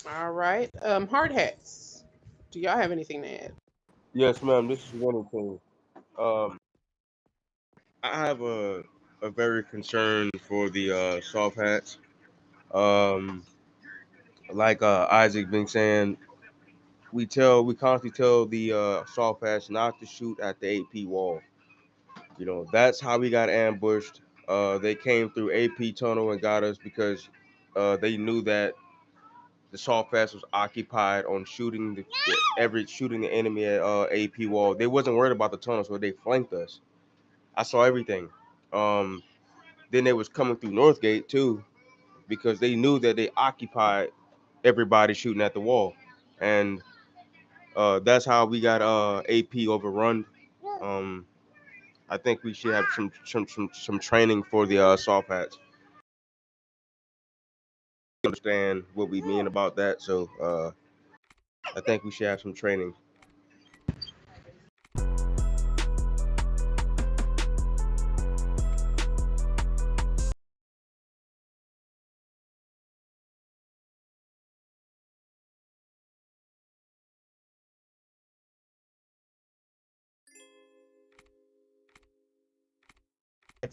All right. Hard hats. Do y'all have anything to add? Yes, ma'am. This is Winning Team. Um, I have a very concern for the soft hats. Um, like Isaac been saying, we constantly tell the soft hats not to shoot at the AP wall. That's how we got ambushed. They came through AP tunnel and got us because they knew that the soft pass was occupied on shooting the enemy at AP wall. They wasn't worried about the tunnel, so they flanked us. I saw everything. Um, then they was coming through Northgate too because they knew that they occupied everybody shooting at the wall, and that's how we got AP overrun. Um, I think we should have some training for the soft hats. Understand what we mean about that, so I think we should have some training.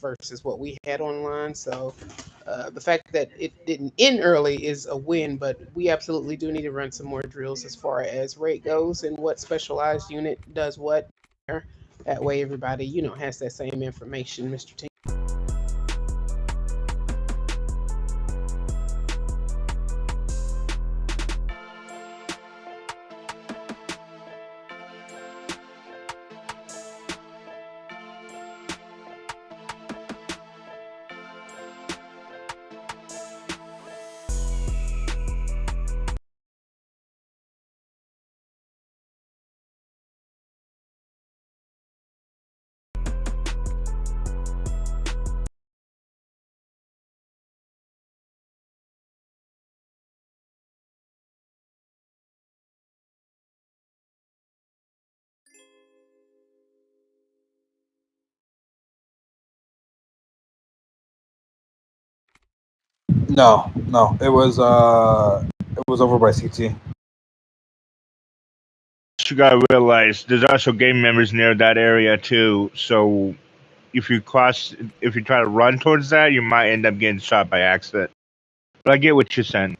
Versus what we had online. So the fact that it didn't end early is a win, but we absolutely do need to run some more drills as far as rate goes and what specialized unit does what. That way, everybody has that same information, Mr. T. No, no, it was over by CT. You gotta realize there's also gang members near that area too. So if you try to run towards that, you might end up getting shot by accident. But I get what you're saying.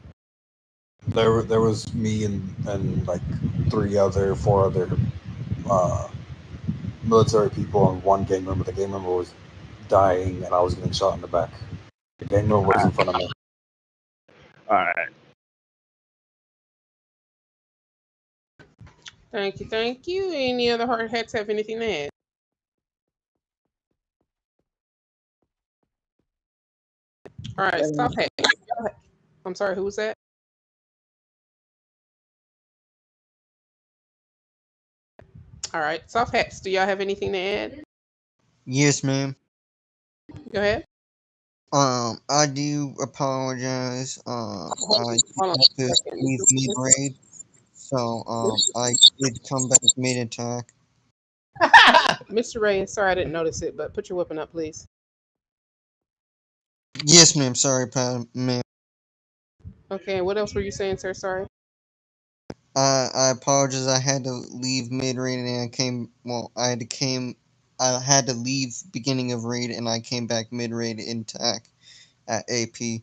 There was me and like four other uh, military people and one gang member. The gang member was dying, and I was getting shot in the back. The gang member was in front of me. All right. Thank you, thank you. Any other hard hats have anything to add? All right, soft hat. I'm sorry, who was that? All right, soft hats. Do y'all have anything to add? Yes, ma'am. Go ahead. I do apologize. I Hold on had a to second. leave mid raid, so I did come back mid attack. Mr. Ray, sorry I didn't notice it, but put your weapon up, please. Yes, ma'am. Sorry, ma'am. Okay, what else were you saying, sir? Sorry. I apologize. I had to leave mid raid, and I came. Well, I had to leave beginning of raid, and I came back mid raid intact at AP.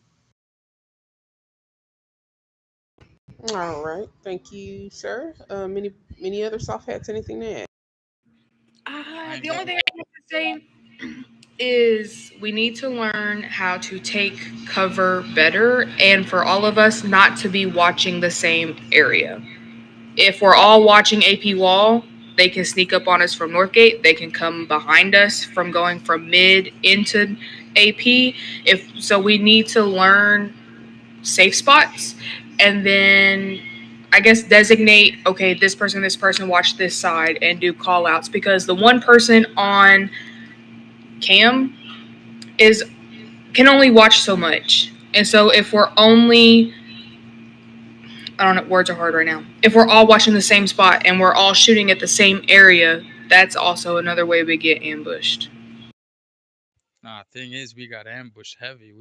All right, thank you, sir. Many other soft hats? Anything to add? The only thing I have to say is we need to learn how to take cover better and for all of us not to be watching the same area. If we're all watching AP wall, they can sneak up on us from Northgate. They can come behind us from going from mid into AP. If so, we need to learn safe spots and then I guess designate, okay, this person watch this side and do call outs because the one person on cam is can only watch so much. And so if we're only I don't know, words are hard right now. If we're all watching the same spot and we're all shooting at the same area, that's also another way we get ambushed. Nah, thing is, we got ambushed heavy.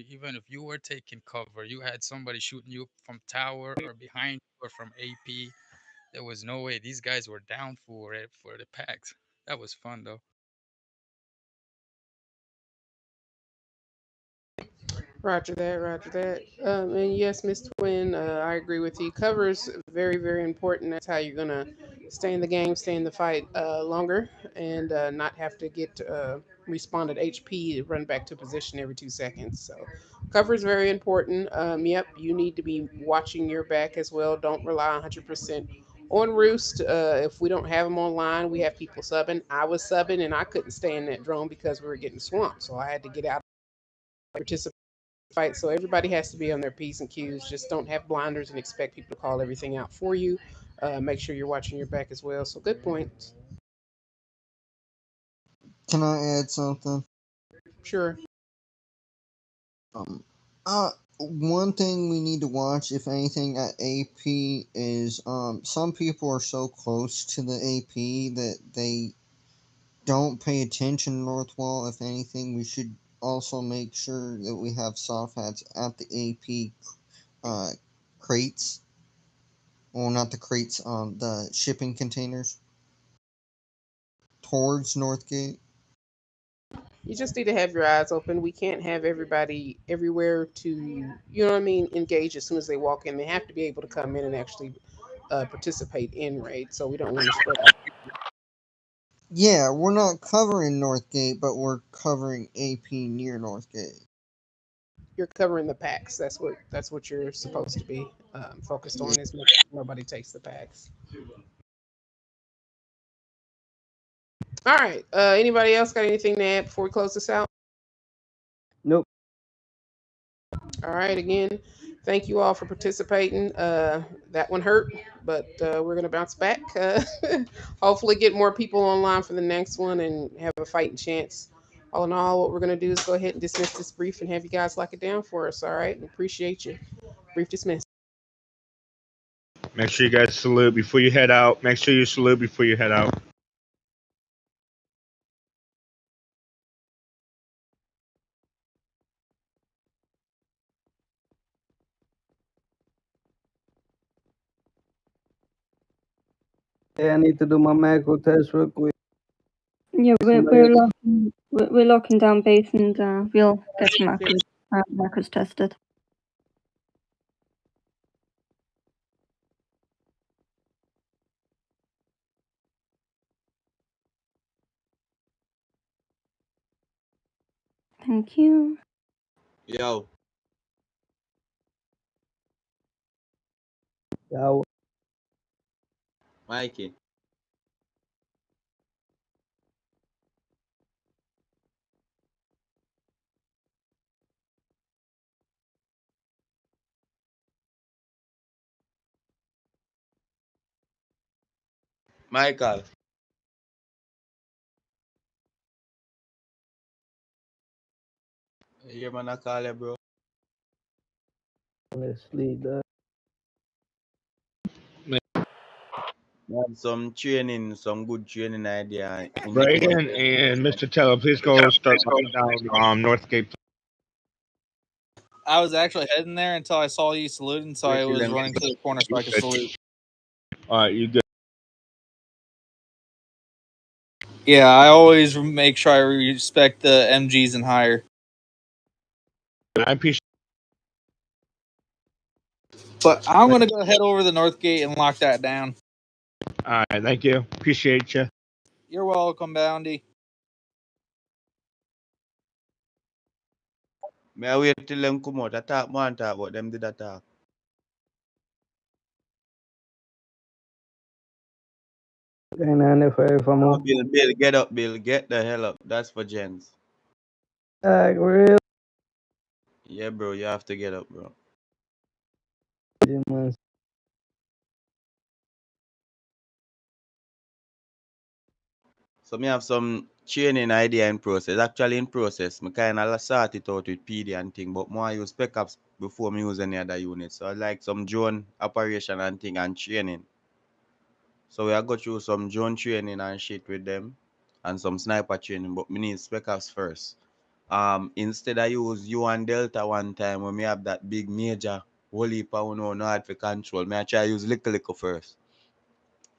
Even if you were taking cover, you had somebody shooting you from tower or behind you or from AP. There was no way. These guys were down for it for the packs. That was fun though. Roger that, roger that. And yes, Miss Twin, I agree with you. Cover is very, very important. That's how you're going to stay in the game, stay in the fight longer, and not have to get responded HP to run back to position every 2 seconds. So, cover is very important. Yep, you need to be watching your back as well. Don't rely 100% on Roost. If we don't have them online, we have people subbing. I was subbing, and I couldn't stay in that drone because we were getting swamped. So, I had to get out, participate fight. So everybody has to be on their P's and Q's. Just don't have blinders and expect people to call everything out for you. Make sure you're watching your back as well. So good points. Can I add something? Sure. Um, one thing we need to watch, if anything, at AP is some people are so close to the AP that they don't pay attention to North Wall. If anything, we should also make sure that we have soft hats at the AP crates. Well, not the crates, the shipping containers towards Northgate. You just need to have your eyes open. We can't have everybody everywhere to, you know what I mean, engage as soon as they walk in. They have to be able to come in and actually participate in raid. So we don't want to spread out. Yeah, we're not covering Northgate, but we're covering AP near Northgate. You're covering the packs. That's what you're supposed to be focused on. Is making sure nobody takes the packs. All right. Anybody else got anything to add before we close this out? Nope. All right. Again, thank you all for participating. That one hurt, but we're gonna bounce back. Hopefully, get more people online for the next one and have a fighting chance. All in all, what we're gonna do is go ahead and dismiss this brief and have you guys lock it down for us. All right. Appreciate you. Brief dismiss. Make sure you guys salute before you head out. Make sure you salute before you head out. Hey, I need to do my macro test real quick. Yeah, we're locking down base and we'll get some macros tested. Thank you. Yo. Yo. Mikey. Michael. Yeah, man, I call you, bro. Let's leave that. Some training, some good training idea. Brayden and Mr. Teller, please go start locking down Northgate. I was actually heading there until I saw you saluting, so I was running to the corner so I could salute. All right, you good? Yeah, I always make sure I respect the MGs and higher. I appreciate. But I'm gonna go head over to the North Gate and lock that down. All right, thank you. Appreciate you. You're welcome, Boundy. May I wait till them come out? I talk more and talk about them did attack. Okay, now if I'm on. Bill, get up, Bill. Get the hell up. That's for gents. Real. Yeah, bro, you have to get up, bro. So me have some training idea in process. Actually in process. Me kind of sort it out with PD and thing, but more I use spec ups before me use any other unit. So I like some drone operation and thing and training. So we are go through some drone training and shit with them and some sniper training, but me need spec ups first. Instead I use U and Delta one time when me have that big major whole heap of no hard for control. Me I try use little first.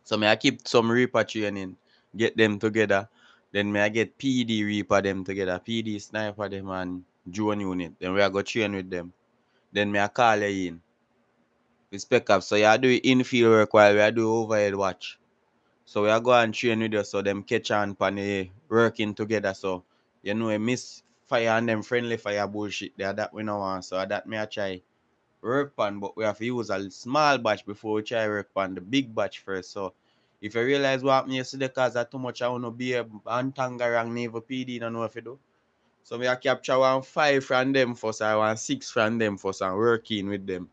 So me I keep some Reaper training, get them together. Then me I get PD Reaper them together, PD sniper them and drone unit. Then we I go train with them. Then me I call you in. We spec up. So you do infield work while we do overhead watch. So we are go and train with you so them catch on pan working together. So you know a miss fire and them friendly fire bullshit there that we know want. So that me I try work pan, but we have to use a small batch before we try work pan the big batch first. So if you realize what happened yesterday cause that too much I wanna be a Tangarang Naval PD don't know if you do. So we are capture 5 from them first, I want 6 from them first and working with them.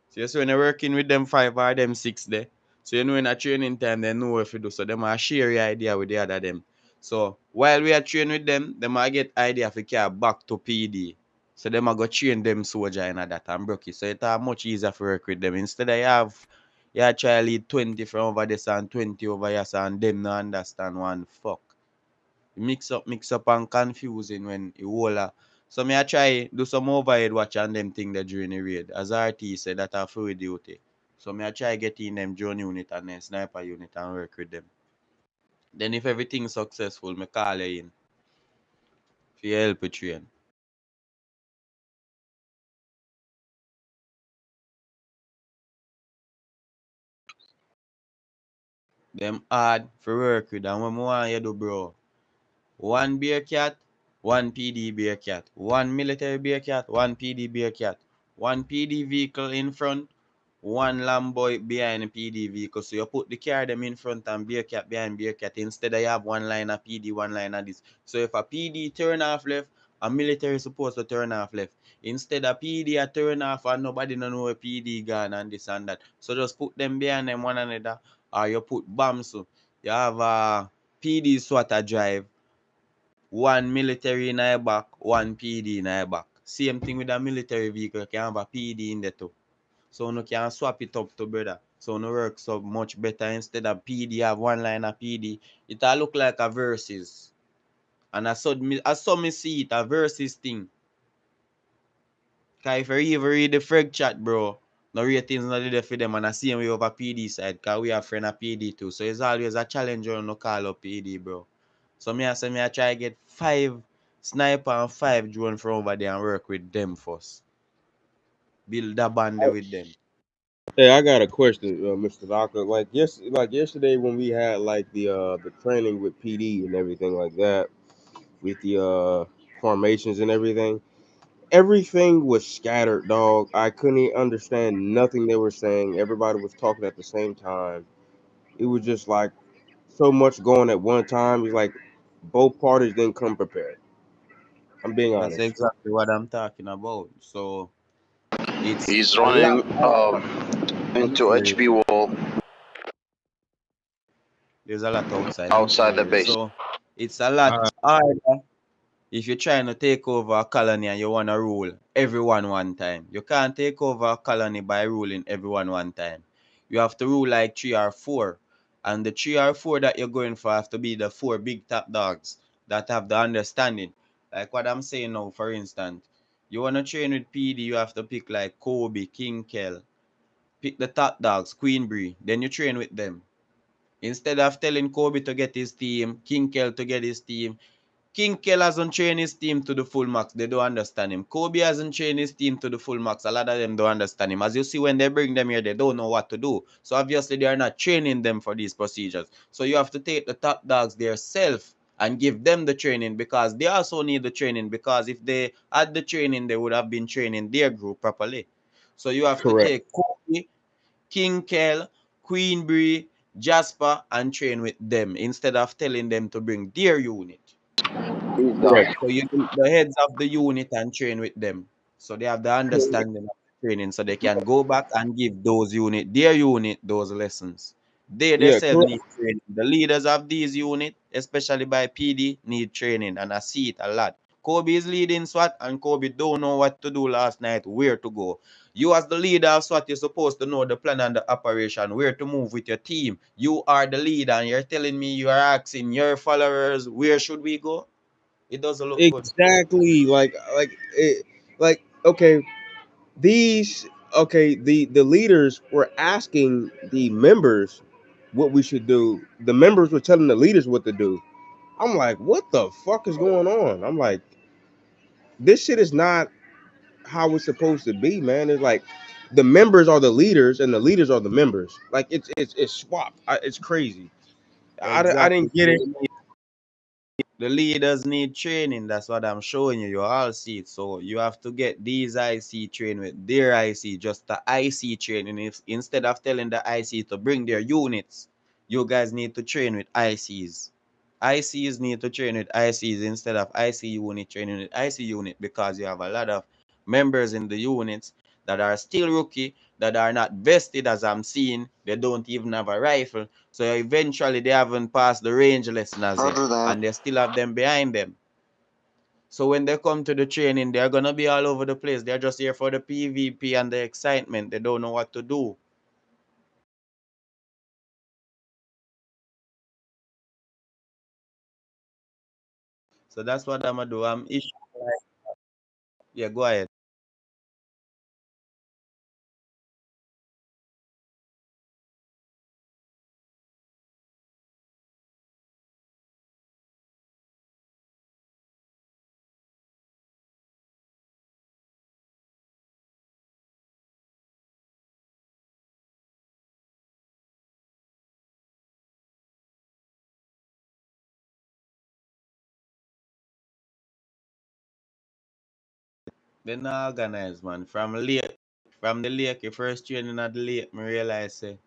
So you see when you're working with them 5 or them 6 there. So you know in a training time they know what to do. So them are share your idea with the other them. So while we are training with them might get idea if you can back to PD. So them are go train them soldier in that and broke it. So it's much easier to work with them. Instead of you try lead 20 from over this and 20 over here and them no understand one fuck. Mix up and confusing when you whole so me I try do some overhead watch and them thing that during the raid. As RT said that are full duty. So me I try getting them drone unit and then sniper unit and work with them. Then if everything successful, me call you in. For your help with train. Them hard for work with and what me want you do bro. 1 Bearcat, 1 PD Bearcat, 1 military Bearcat, 1 PD Bearcat, 1 PD vehicle in front, 1 Lambo behind the PD vehicle. So you put the car them in front and Bearcat behind Bearcat. Instead you have 1 line of PD, 1 line of this. So if a PD turn off left, a military supposed to turn off left. Instead of PD a turn off and nobody don't know where PD gone and this and that. So just put them behind them one another or you put bombs. So you have a PD SWAT drive. 1 military in your back, 1 PD in your back. Same thing with a military vehicle, can have a PD in there too. So you can swap it up to brother. So no work so much better. Instead of PD have 1 line of PD, it all look like a versus. And I saw me see it, a versus thing. Cause if you even read the frag chat, bro, no ratings not there for them and I see we over PD side, cause we have friend of PD too. So it's always a challenge on no call up PD, bro. So me I say me I try get 5 sniper and 5 drone from over there and work with them first. Build a band with them. Hey, I got a question, Mr. Doctor. Like yesterday when we had like the training with PD and everything like that, with the formations and everything was scattered, dog. I couldn't even understand nothing they were saying. Everybody was talking at the same time. It was just like so much going at one time. It's like both parties didn't come prepared. I'm being That's honest. exactly what I'm talking about. So it's He's a lot running into HB wall there's a lot outside. outside the base. So it's a lot harder if you're trying to take over a colony and you want to rule everyone one time. You can't take over a colony by ruling everyone one time. You have to rule like 3 or 4. And the 3 or 4 that you're going for have to be the 4 big top dogs that have the understanding. Like what I'm saying now, for instance, you want to train with PD, you have to pick like Kobe, King Kell. Pick the top dogs, Queen Bree. Then you train with them. Instead of telling Kobe to get his team, King Kell to get his team, King Kell hasn't trained his team to the full max. They don't understand him. Kobe hasn't trained his team to the full max. A lot of them don't understand him. As you see, when they bring them here, they don't know what to do. So obviously, they are not training them for these procedures. So you have to take the top dogs themselves and give them the training because they also need the training. Because if they had the training, they would have been training their group properly. So you have to take Kobe, King Kell, Queen Bree, Jasper, and train with them instead of telling them to bring their unit. Correct. So you need the heads of the unit and train with them. So they have the understanding of the training so they can go back and give their unit, those lessons. They Yeah, themselves correct. need training. The leaders of these units, especially by PD, need training, and I see it a lot. Kobe is leading SWAT, and Kobe don't know what to do last night, where to go. You as the leader of SWAT, you're supposed to know the plan and the operation, where to move with your team. You are the leader, and you're telling me you are asking your followers, where should we go? It doesn't look good. Exactly. Like okay, the leaders were asking the members what we should do. The members were telling the leaders what to do. I'm like, what the fuck is going on? I'm like, this shit is not how it's supposed to be, man. It's like the members are the leaders and the leaders are the members. Like it's swapped. It's crazy. I Exactly. didn't get it. The leaders need training. That's what I'm showing you. You all see it. So you have to get these IC trained with their IC, just the IC training. If instead of telling the IC to bring their units, you guys need to train with ICs. ICs need to train with ICs instead of IC unit training with IC unit, because you have a lot of members in the units that are still rookie, that are not vested, as I'm seeing. They don't even have a rifle. So eventually they haven't passed the range lesson as yet, and they still have them behind them. So when they come to the training, they're gonna be all over the place. They're just here for the PvP and the excitement. They don't know what to do. So that's what I'm gonna do. Yeah, go ahead. They're not organized, man. From the lake, your first training at the lake, me realize say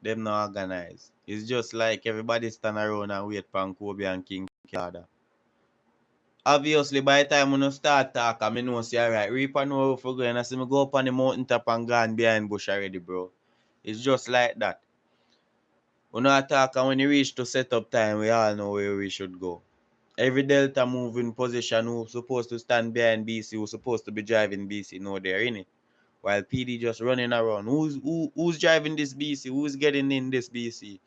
them not organized. It's just like everybody stand around and wait for Kobe and King Kada. Obviously, by the time we start talk, I know say alright, Reaper know if we're going. I see me go up on the mountain top and gone behind bush already, bro. It's just like that. We not talk, and when you reach to set up time, we all know where we should go. Every Delta move in position who's supposed to stand behind BC, who's supposed to be driving BC, no, they're in it. While PD just running around. Who's driving this BC? Who's getting in this BC?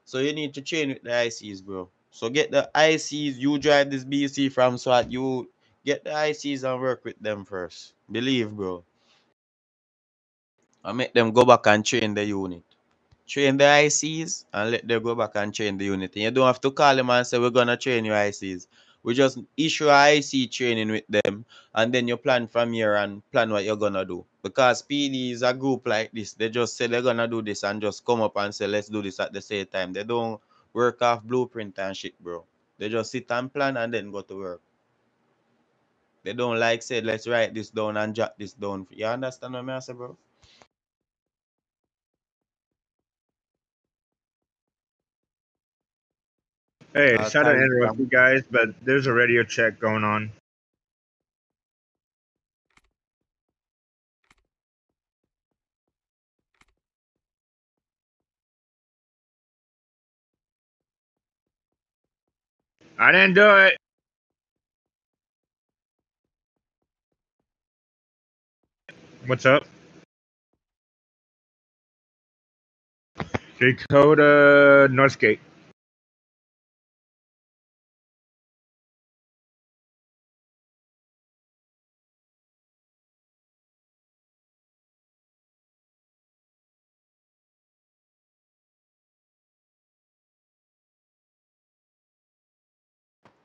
So you need to train with the ICs, bro. So get the ICs, you drive this BC from SWAT, you get the ICs and work with them first. Believe, bro. And make them go back and train the unit. Train the ICs and let them go back and train the unit. And you don't have to call them and say, we're going to train your ICs. We just issue a IC training with them, and then you plan from here and plan what you're going to do. Because PD is a group like this. They just say they're going to do this and just come up and say, let's do this at the same time. They don't work off blueprint and shit, bro. They just sit and plan and then go to work. They don't like say, let's write this down and jot this down. You understand what I say, bro? Hey, I'll sorry to carry interrupt from you guys, but there's a radio check going on. I didn't do it. What's up? Dakota Northgate.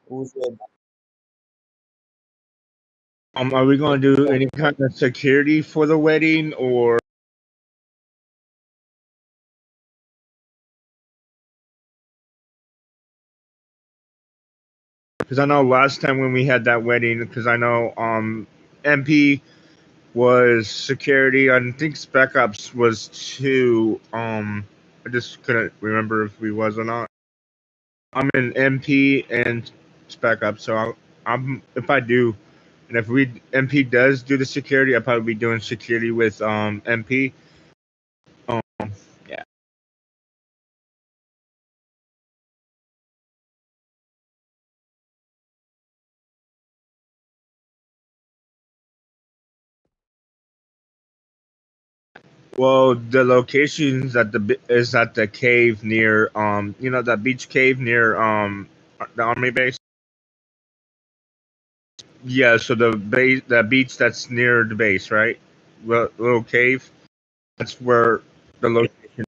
who said Are we going to do any kind of security for the wedding, or? Because I know last time when we had that wedding, because I know MP was security. I think Spec Ops was too. I just couldn't remember if we was or not. I'm in MP and Spec Ops, so I'm if I do, and if MP does do the security, I'll probably be doing security with MP. Yeah. Well, the locations is at the cave near that beach cave near the army base. Yeah, so the base, the beach that's near the base, right? Little cave. That's where the location.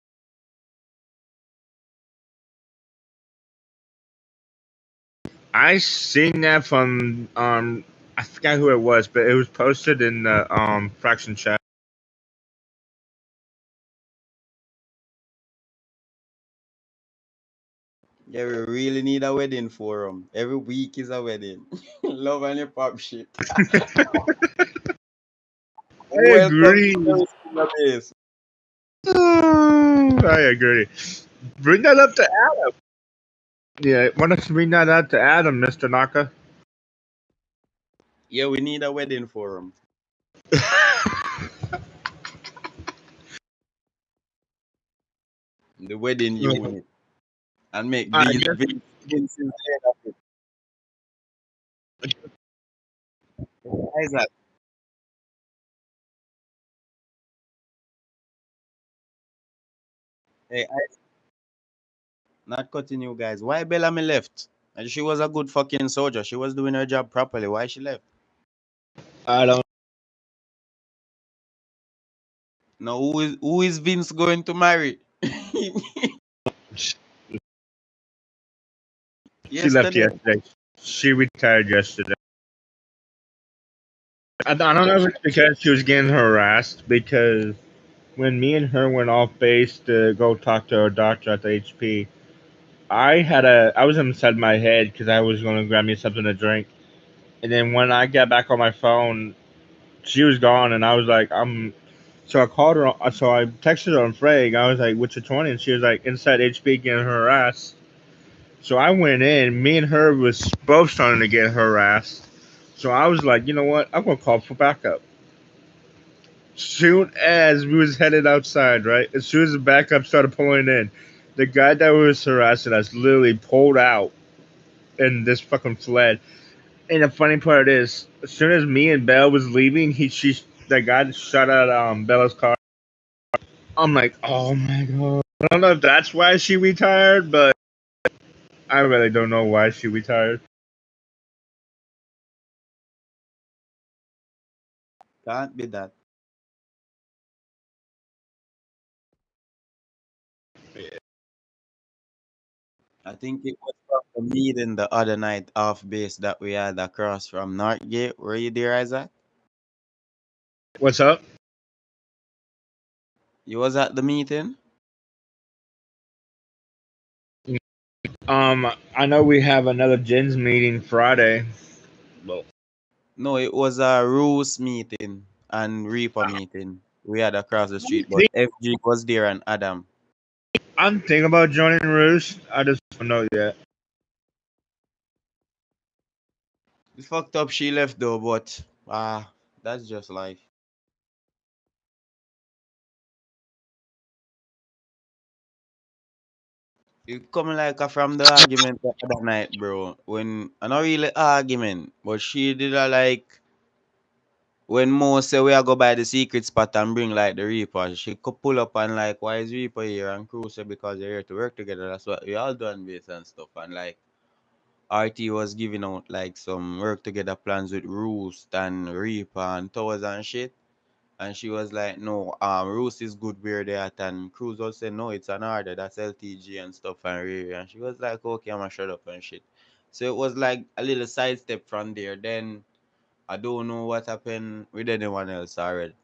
I seen that from I forgot who it was, but it was posted in the fraction chat. Yeah, we really need a wedding forum. Every week is a wedding. Love and hip hop shit. I Welcome agree. to the base. I agree. Bring that up to Adam. Yeah, why don't you bring that up to Adam, Mr. Naka? Yeah, we need a wedding forum. The wedding unit. And make I these guess Vince's head of it. Isaac. Hey, not cutting you guys. Why Bellamy left? And she was a good fucking soldier. She was doing her job properly. Why she left? I don't. Now who is Vince going to marry? She left Yesterday. yesterday. She retired yesterday. I don't know if it's because she was getting harassed. Because when me and her went off base to go talk to our doctor at the HP, I was inside my head because I was going to grab me something to drink. And then when I got back on my phone, she was gone, and I was like, So I called her. So I texted her on Frag. I was like, "What's your 20?" And she was like, "Inside HP getting harassed." So I went in. Me and her was both starting to get harassed. So I was like, you know what? I'm gonna call for backup. Soon as we was headed outside, right? As soon as the backup started pulling in, the guy that was harassing us literally pulled out and just fucking fled. And the funny part is, as soon as me and Belle was leaving, that guy shot at Bella's car. I'm like, oh my god. I don't know if that's why she retired, but I really don't know why she retired. Can't be that. I think it was from the meeting the other night off base that we had across from Northgate. Were you there, Isaac? What's up? You was at the meeting? I know we have another Gens meeting Friday. Well, No, it was a Roos meeting and Reaper meeting. We had across the street, but FG was there and Adam. I'm thinking about joining Roost. I just don't know yet. It's fucked up she left though, but that's just life. It coming like from the argument the other night, bro. When not really argument, but she did a like when Mo say we are go by the secret spot and bring like the Reaper, she could pull up and like, why is Reaper here? And Crew say because they're here to work together. That's what we all done base and stuff. And like RT was giving out like some work together plans with Roost and Reaper and Towers and shit. And she was like, no, Roost is good where they at. And Cruz was saying, no, it's an order. That's LTG and stuff and Riri. And she was like, okay, I'm gonna shut up and shit. So it was like a little sidestep from there. Then I don't know what happened with anyone else already.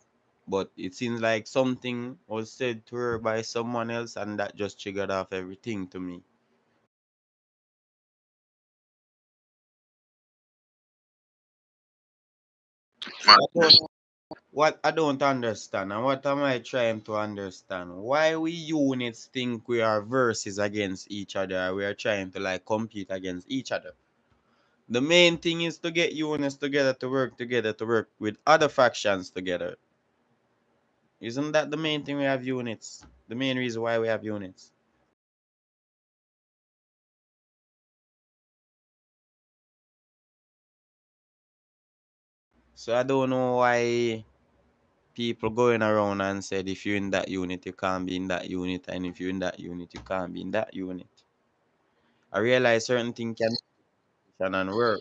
But it seems like something was said to her by someone else and that just triggered off everything to me. So what I don't understand and what am I trying to understand? Why we units think we are versus against each other? We are trying to like compete against each other. The main thing is to get units together to work with other factions together. Isn't that the main thing we have units? The main reason why we have units. So I don't know why people going around and said if you're in that unit, you can't be in that unit, and if you're in that unit, you can't be in that unit. I realize certain things can and work.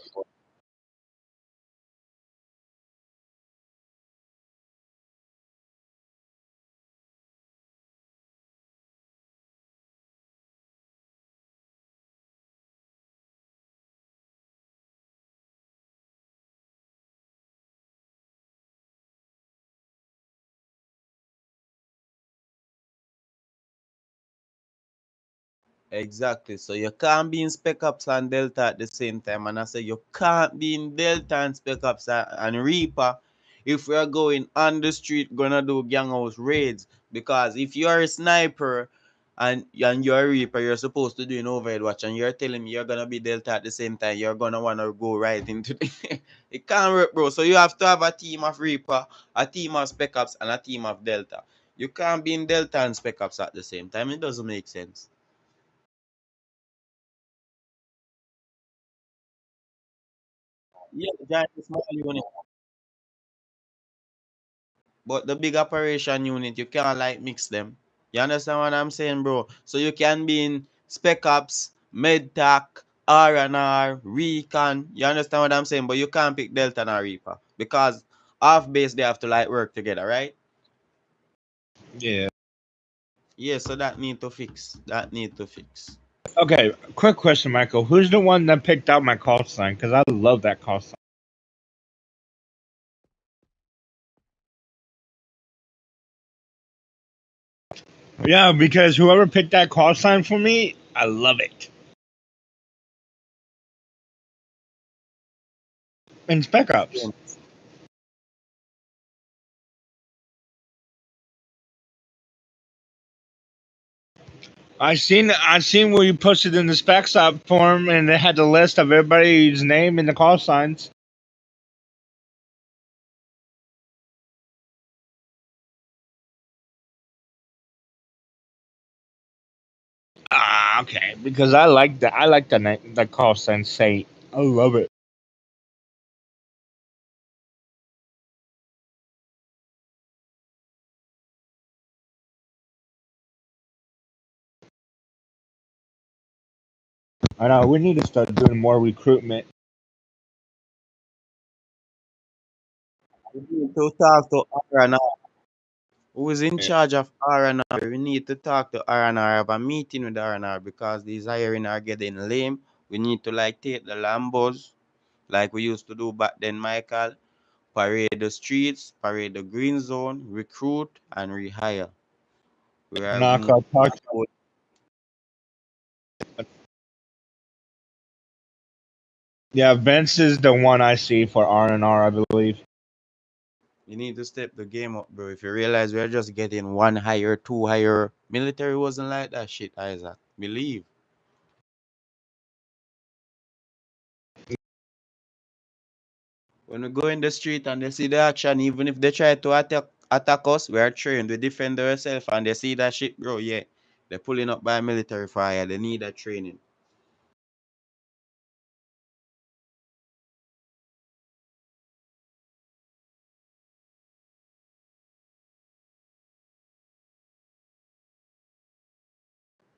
Exactly. So you can't be in Spec Ops and Delta at the same time. And I say you can't be in Delta and Spec Ops and Reaper if we are going on the street gonna do gang house raids. Because if you are a sniper and you're a Reaper, you're supposed to do an overhead watch and you're telling me you're gonna be Delta at the same time, you're gonna wanna go right into the it can't work, bro. So you have to have a team of Reaper, a team of Spec Ops, and a team of Delta. You can't be in Delta and Spec Ops at the same time. It doesn't make sense. Yeah, giant small unit. But the big operation unit, you can't like mix them. You understand what I'm saying, bro? So you can be in Spec Ops, MedTac, R&R, Recon. You understand what I'm saying? But you can't pick Delta and Reaper because off base they have to like work together, right? Yeah. Yeah, so that need to fix. That need to fix. Okay, quick question, Michael. Who's the one that picked out my call sign? Because I love that call sign. Yeah, because whoever picked that call sign for me, I love it. In Spec Ops. I seen where you posted in the specs up form and it had the list of everybody's name and the call signs. Ah, okay. Because I like that. I like the name, the call sign. Say, I love it. I know we need to start doing more recruitment. We need to talk to R&R. Who is in charge of R&R? We need to talk to R&R, have a meeting with R&R because these hiring are getting lame. We need to like take the Lambos like we used to do back then, Michael. Parade the streets, parade the green zone, recruit and rehire. We are Knock moving up talk. forward. Yeah, Vince is the one I see for R&R, I believe. You need to step the game up, bro. If you realize we're just getting one hire, two hire, military wasn't like that shit, Isaac. Believe. When we go in the street and they see the action, even if they try to attack us, we are trained. We defend ourselves and they see that shit, bro. Yeah, they're pulling up by military fire. They need that training.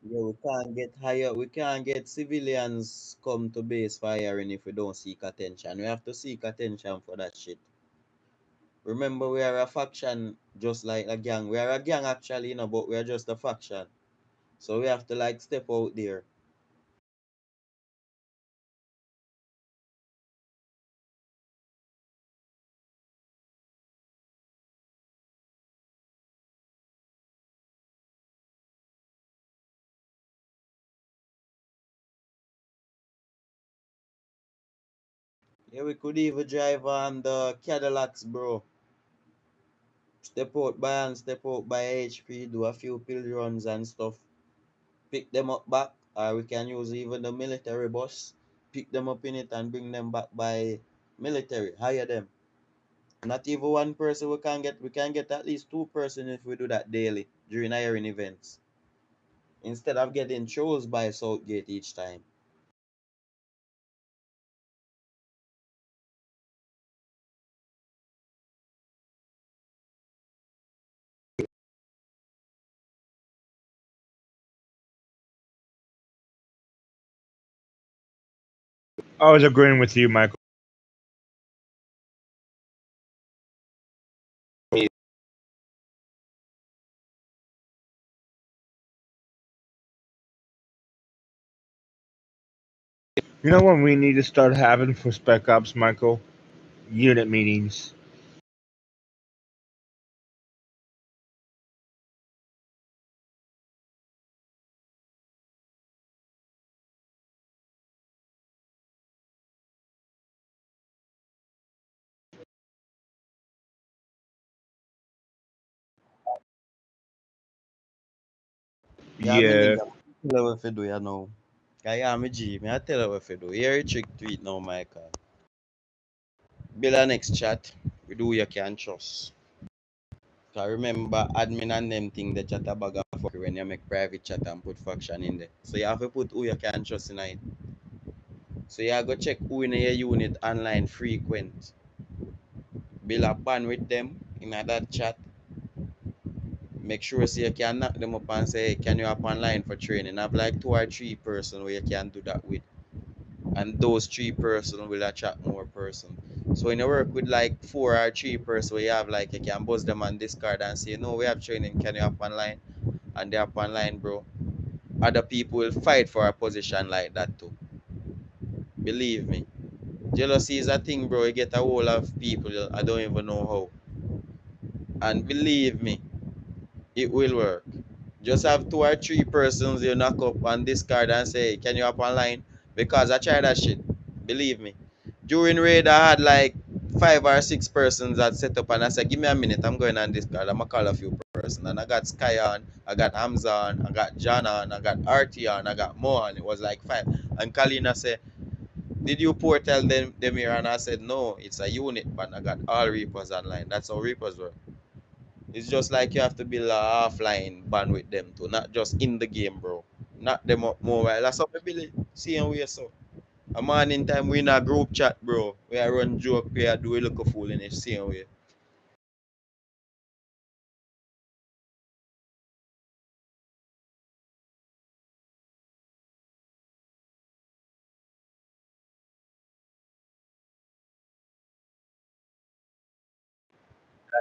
Yeah, we can't get higher. We can't get civilians come to base firing if we don't seek attention. We have to seek attention for that shit. Remember, we are a faction just like a gang. We are a gang actually, but we are just a faction. So we have to like step out there. Yeah, we could even drive on the Cadillacs, bro. Step out by HP, do a few pill runs and stuff. Pick them up back, or we can use even the military bus. Pick them up in it and bring them back by military. Hire them. Not even one person we can get at least two person if we do that daily during hiring events. Instead of getting chose by Southgate each time. I was agreeing with you, Michael. You know what we need to start having for Spec Ops, Michael? Unit meetings. Yeah, me Yeah. nigga. Tell her what to do, you know. Cause yeah, me G. Me I tell her what to do. Here a trick to it now, Michael. Build a next chat. We do you can trust. Cause remember, admin and them thing the chat a bag of fuck when you make private chat and put faction in there. So you have to put who you can trust in it. So you go check who in your unit online frequent. Build a band with them in that chat. Make sure so you can knock them up and say, hey, can you up online for training? Have like 2 or 3 person where you can do that with. And those 3 person will attract more person. So when you work with like 4 or 3 person where you have like you can buzz them on Discord and say, no, we have training, can you up online? And they up online, bro. Other people will fight for a position like that too. Believe me. Jealousy is a thing, bro. You get a whole of people, I don't even know how. And believe me, it will work. Just have 2 or 3 persons you knock up on Discord and say, can you up online? Because I tried that shit. Believe me. During raid, I had like 5 or 6 persons that set up and I said, give me a minute, I'm going on Discord. I'm going to call a few persons. And I got Sky on, I got Hamza on, I got John on, I got RT on, I got Mo on. It was like 5. And Kalina said, did you portal them here? And I said, no, it's a unit, but I got all Reapers online. That's how Reapers work. It's just like you have to build a offline band with them too, not just in the game, bro. Not them up mobile. That's how we build it. Same way so. A morning time we in a group chat, bro. We are run joke, we are do a look fool in the same way.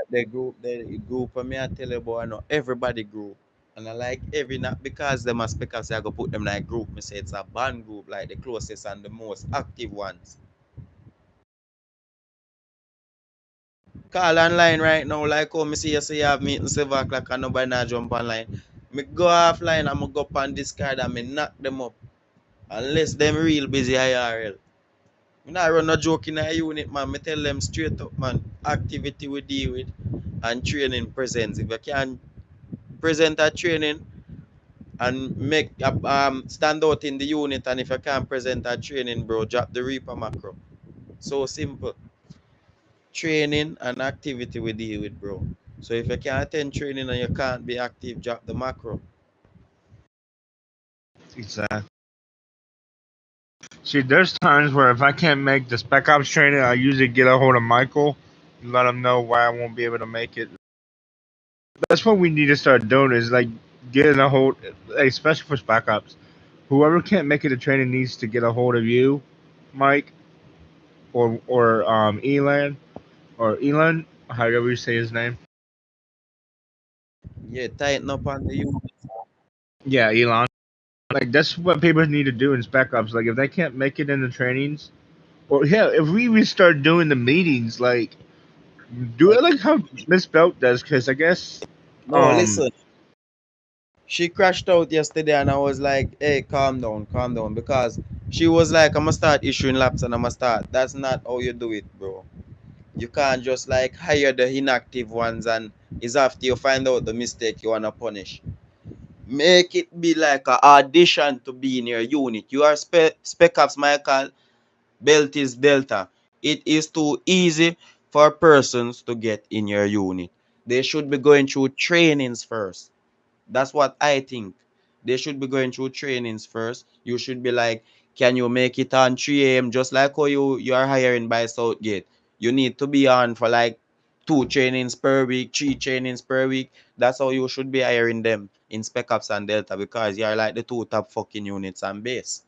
The group of me I tell you about I know everybody group. And I like every not because them are speakers I go put them like group. Me say it's a band group, like the closest and the most active ones. Call online right now, like how me see you say you have meeting 7 o'clock and nobody not jump online. Me go offline and me go up on Discord and me knock them up. Unless them real busy IRL. Me not run no joke in a unit, man. Me tell them straight up, man. Activity we deal with and training presents. If you can present a training and make stand out in the unit, and if you can't present a training, bro, drop the Reaper macro. So simple. Training and activity we deal with, bro. So if you can't attend training and you can't be active, drop the macro. Exactly. See, there's times where if I can't make the Spec Ops training, I usually get a hold of Michael and let him know why I won't be able to make it. That's what we need to start doing is like getting a hold, like, especially for Spec Ops. Whoever can't make it to training needs to get a hold of you, Mike, or Elan, or Elon, however you say his name. Yeah, tighten up on the unit. Yeah, Elon. Like that's what people need to do in Spec Ops. Like if they can't make it in the trainings, or yeah, if we restart doing the meetings, like do it like how Miss Belt does, because I guess No, listen. She crashed out yesterday and I was like, hey, calm down. Because she was like, I'm gonna start issuing laps and I'm gonna start. That's not how you do it, bro. You can't just like hire the inactive ones and it's after you find out the mistake you wanna punish. Make it be like an audition to be in your unit. You are Spec Ops Michael, Belt is Delta. It is too easy for persons to get in your unit. They should be going through trainings first. That's what I think. They should be going through trainings first. You should be like, can you make it on 3 a.m. just like how you are hiring by Southgate? You need to be on for like 2 trainings per week, 3 trainings per week. That's how you should be hiring them in Spec Ops and Delta because you're like the 2 top fucking units on base.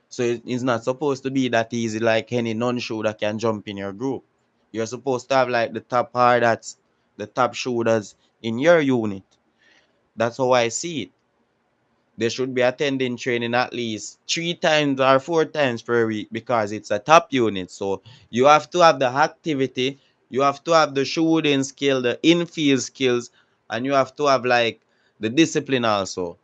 So it's not supposed to be that easy like any non-shooter can jump in your group. You're supposed to have like the top hardats, the top shooters in your unit. That's how I see it. They should be attending training at least 3 times or 4 times per week because it's a top unit. So you have to have the activity, you have to have the shooting skill, the infield skills, and you have to have like the discipline also.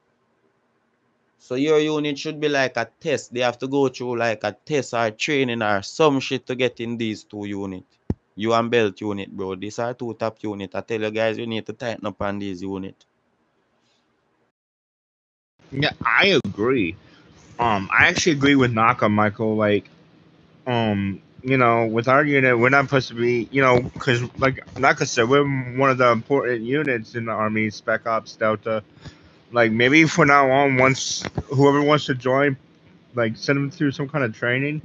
So your unit should be like a test. They have to go through like a test or training or some shit to get in these 2 units. You and Belt unit, bro. These are 2 top units. I tell you guys, you need to tighten up on these units. Yeah, I agree. I actually agree with Naka, Michael. With our unit, we're not supposed to be, because like I said, we're one of the important units in the Army, Spec Ops, Delta. Like maybe from now on, once whoever wants to join, like send them through some kind of training.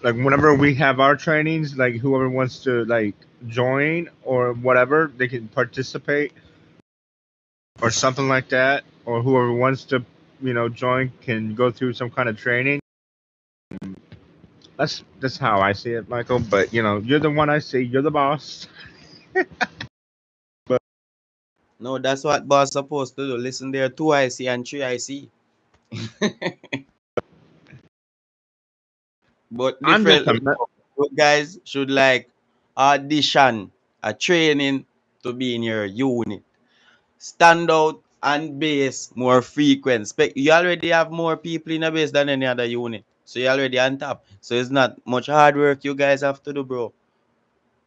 Like whenever we have our trainings, like whoever wants to like join or whatever, they can participate or something like that, or whoever wants to, join can go through some kind of training. That's how I see it, Michael. But you're the one I see. You're the boss. But No, that's what boss supposed to do. Listen, there are two I see and three I see. But I'm just differently, a me- you guys should like audition a training to be in your unit. Stand out and base more frequent. You already have more people in a base than any other unit. So you're already on top. So it's not much hard work you guys have to do, bro.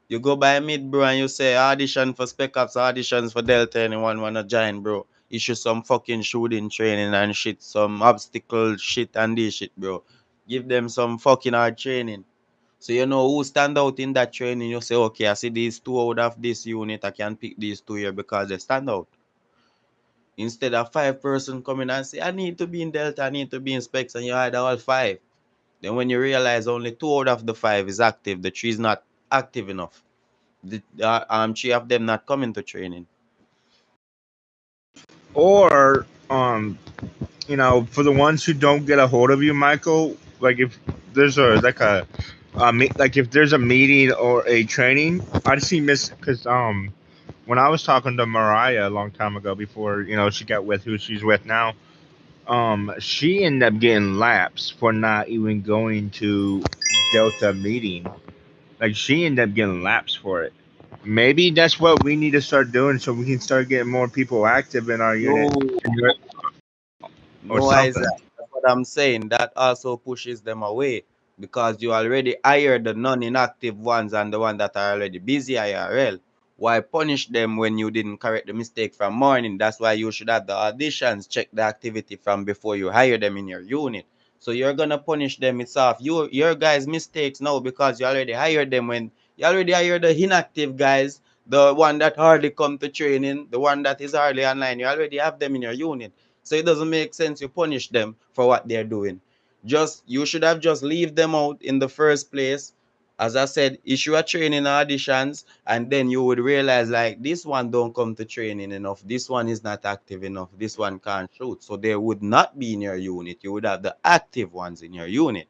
You go by mid, bro, and you say audition for Spec Ops, auditions for Delta, anyone wanna join, bro. Issue some fucking shooting training and shit, some obstacle shit and this shit, bro. Give them some fucking hard training. So you know who stand out in that training. You say, okay, I see these two out of this unit. I can pick these two here because they stand out. Instead of 5 person coming and say, I need to be in Delta, I need to be in Specs, and you hide all 5. Then when you realize only 2 out of the 5 is active, the 3 is not active enough. The 3 of them not coming to training. or for the ones who don't get a hold of you, Michael. Like if there's like if there's a meeting or a training, I'd see Miss because when I was talking to Mariah a long time ago before she got with who she's with now, she ended up getting laps for not even going to Delta meeting. Like she ended up getting laps for it. Maybe that's what we need to start doing so we can start getting more people active in our unit No, or no, Isaac. something. That's what I'm saying. That also pushes them away because you already hired the non-inactive ones and the ones that are already busy IRL. Why punish them when you didn't correct the mistake from morning? That's why you should have the auditions check the activity from before you hire them in your unit. So you're gonna punish them itself. Your guys' mistakes now because you already hired them when you already hired the inactive guys, the one that hardly come to training, the one that is hardly online. You already have them in your unit. So it doesn't make sense you punish them for what they're doing. You should have just leave them out in the first place. As I said, issue a training auditions, and then you would realize like this one don't come to training enough. This one is not active enough. This one can't shoot. So they would not be in your unit. You would have the active ones in your unit.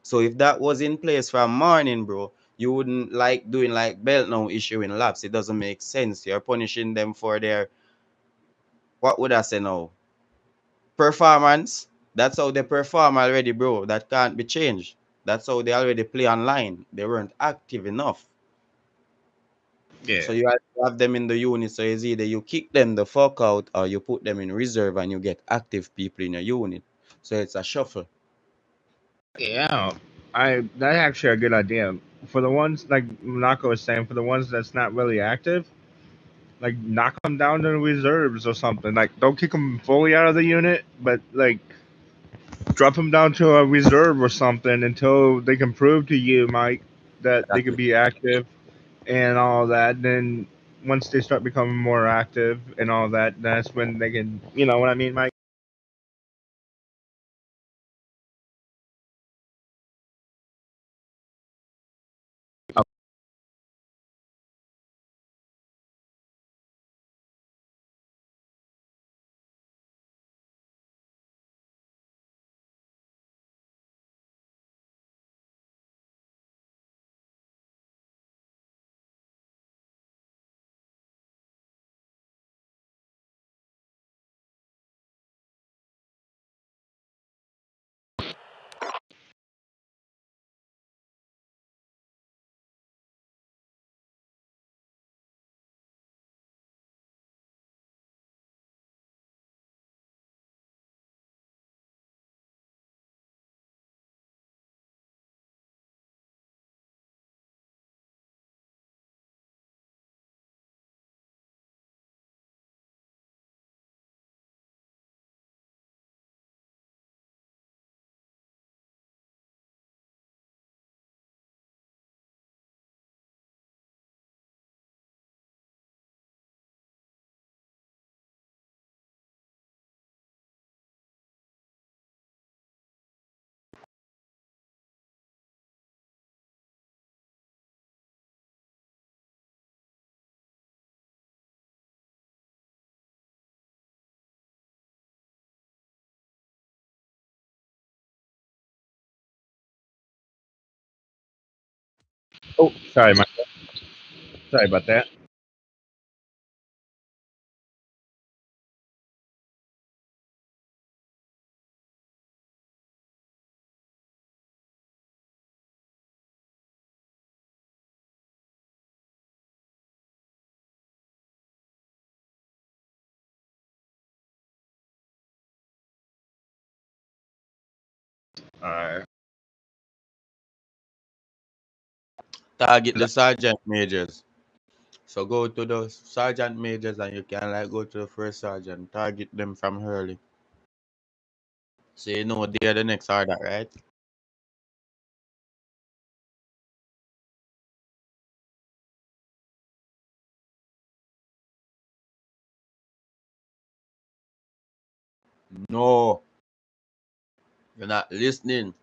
So if that was in place from morning, bro, you wouldn't like doing like belt now issuing laps. It doesn't make sense. You're punishing them for their, what would I say now? Performance. That's how they perform already, bro. That can't be changed. That's how they already play online. They weren't active enough. Yeah. So you have them in the unit. So it's either you kick them the fuck out or you put them in reserve and you get active people in your unit. So it's a shuffle. Yeah, that's actually a good idea. For the ones like Nako was saying, for the ones that's not really active, like knock them down to reserves or something. Like don't kick them fully out of the unit, but like drop them down to a reserve or something until they can prove to you, Mike, that they could Exactly. be active and all that. Then once they start becoming more active and all that, that's when they can, you know what I mean, Mike? Oh, sorry, sorry about that. All right. Target the sergeant majors. So go to the sergeant majors and you can like go to the first sergeant. Target them from early. So you know they're the next order, right? No, you're not listening.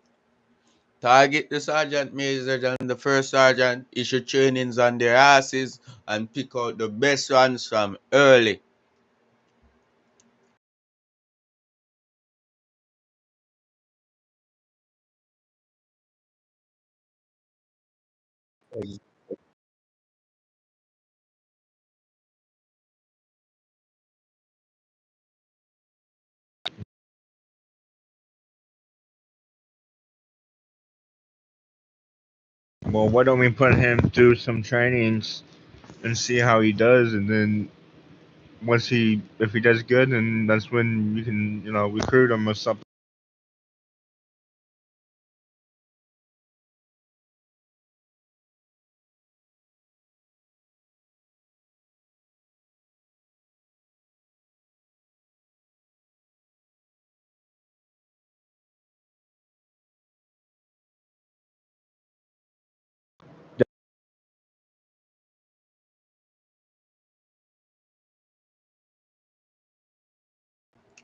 Target the sergeant majors and the first sergeant, issue trainings on their asses and pick out the best ones from early. Well, why don't we put him through some trainings and see how he does, and then if he does good, then that's when you can recruit him or something.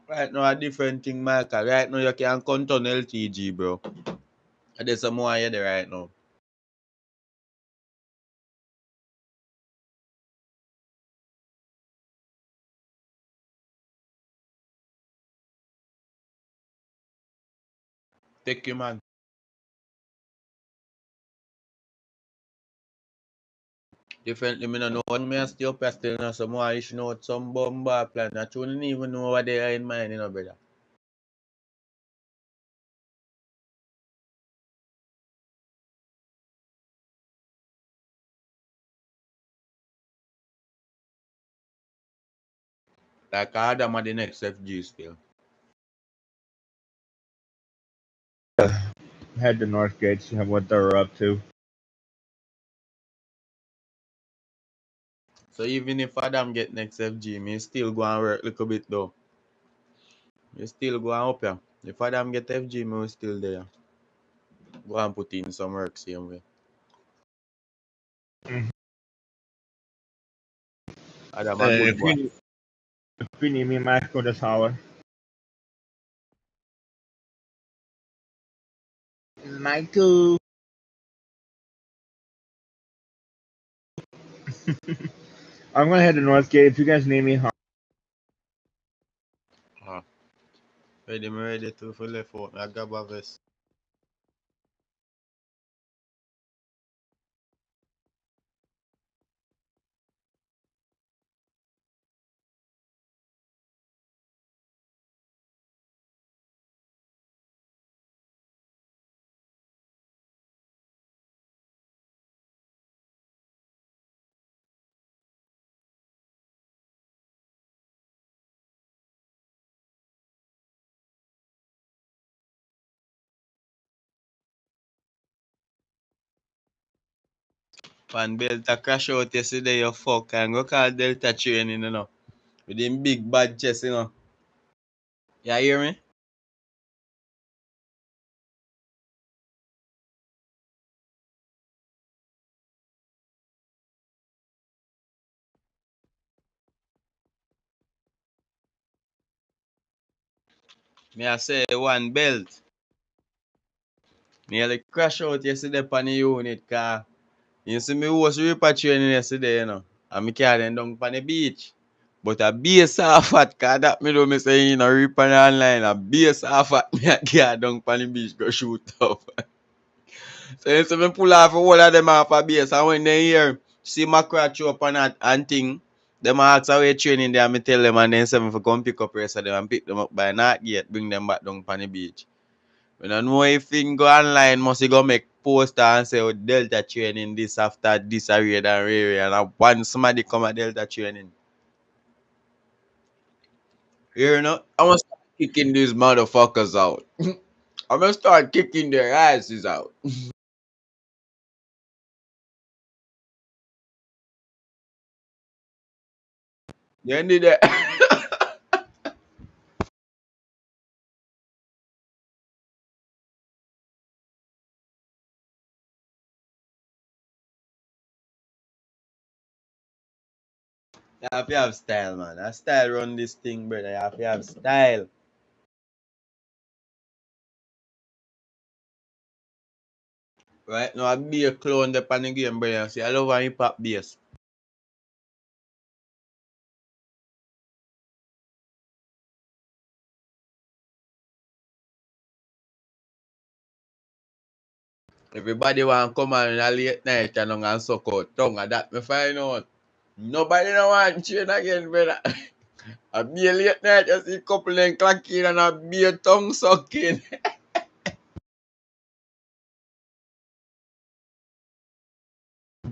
Right now, a different thing, Michael. Right now, you can count on LTG, bro. There's some more here right now. Take you, man. Differently, me no know what me stay up here still now. Some more issue know some bomba plan. I don't even know what they are in mind, brother. Like Adam at the next FG still. Head to Northgate, see what they're up to. So even if Adam get next FG, me still go and work a little bit though. Me still go and up here. If Adam get FG, me will still there. Go and put in some work same way. Mhm. Adam a good boy. If you need me, Michael, just holler. Michael. I'm gonna head to Northgate. If you guys need me, holler. Ready, me ready to for left out. I grab a vest. When Delta crash out yesterday, you fuck and go call Delta training, with him big bad chest, You hear me? Me I say one belt. Nearly crash out yesterday on the unit car. You see me was reaper training yesterday, And me carry them down on the beach. But a base off at car that me do me say reaper online. A base off at me a carry down on the beach go shoot up. So you see me pull off all of them off a base, and when they hear see Macra show up on that and thing, them ask how you training there, me tell them, and then say me for come pick up the rest of them and pick them up by night gate, bring them back down on the beach. When I know if you go online, must you go make poster and say, oh, Delta training this after this area and area, and I want somebody come at Delta training. You know, I must start kicking these motherfuckers out. I'm gonna start kicking their asses out. You need that. You have to have style, man. That style run this thing, brother. You have to have style. Right now, I be a clone the pan the game, brother. See, I love how hip hop bass. Everybody want to come on in a late night and suck out tongue, and that me find out. Nobody no want train again, brother. I be a late night, you see couple and clacking and I be a tongue sucking.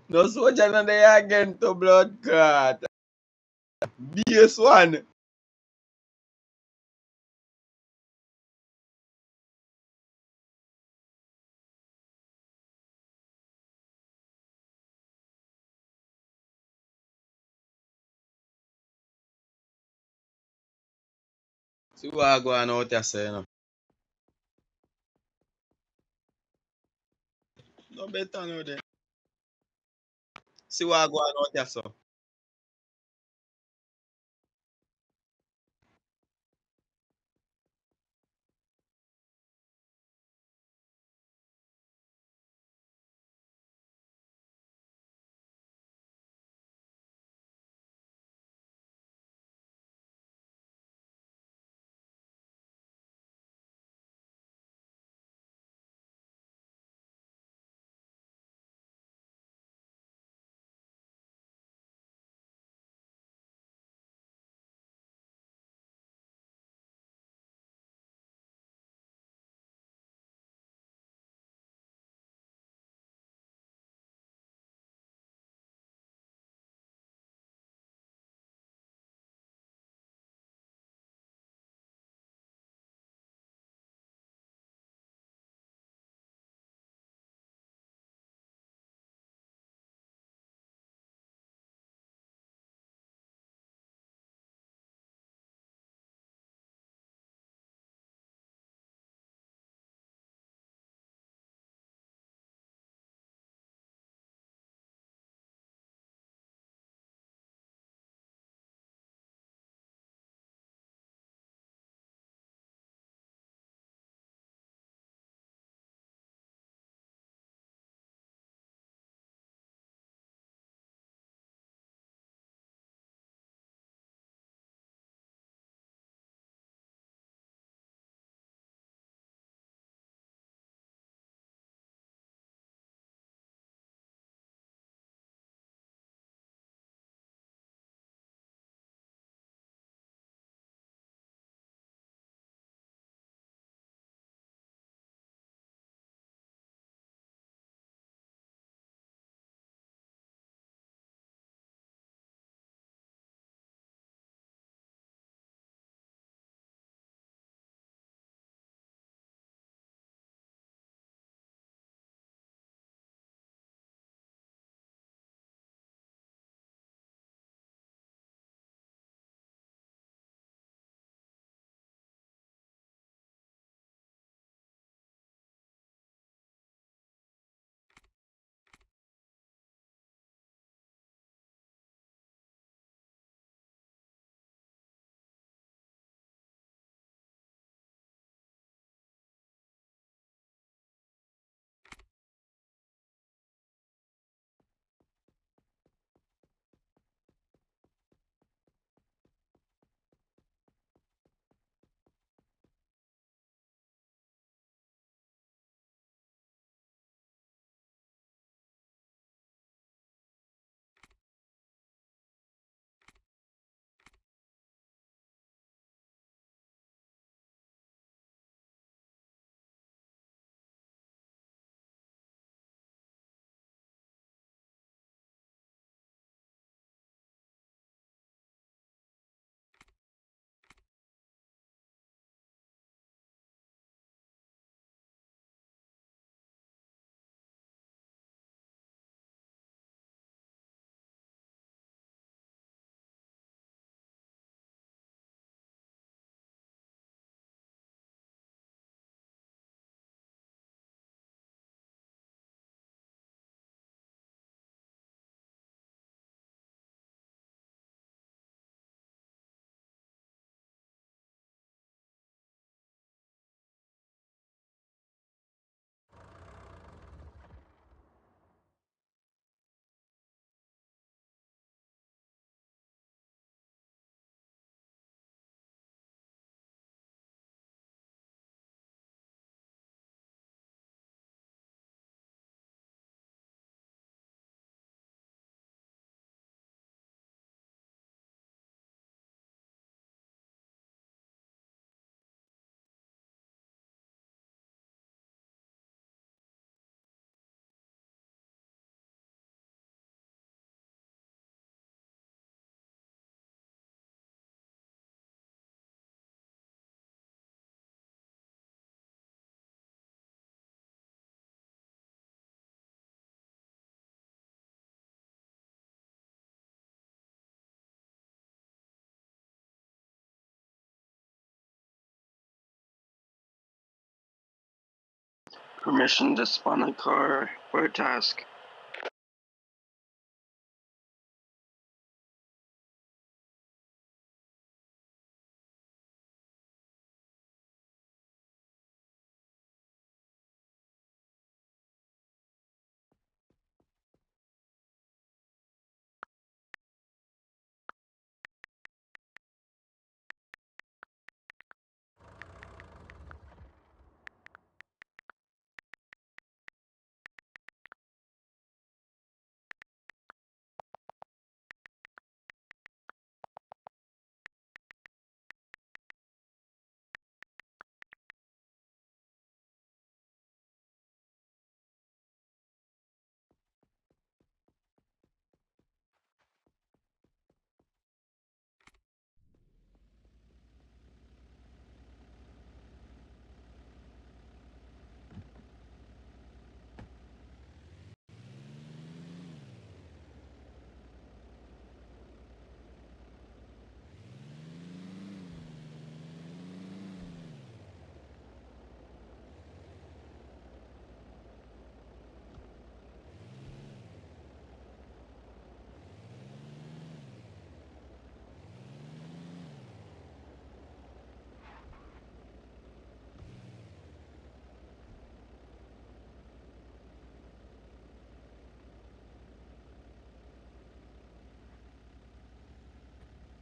No soldier no there again to blood clot. Bass one. See what I go on out there say, no. No better no there. See what I go on out there, so. Permission to spawn a car for a task.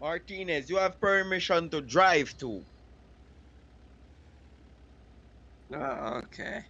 Martinez, you have permission to drive too. Okay.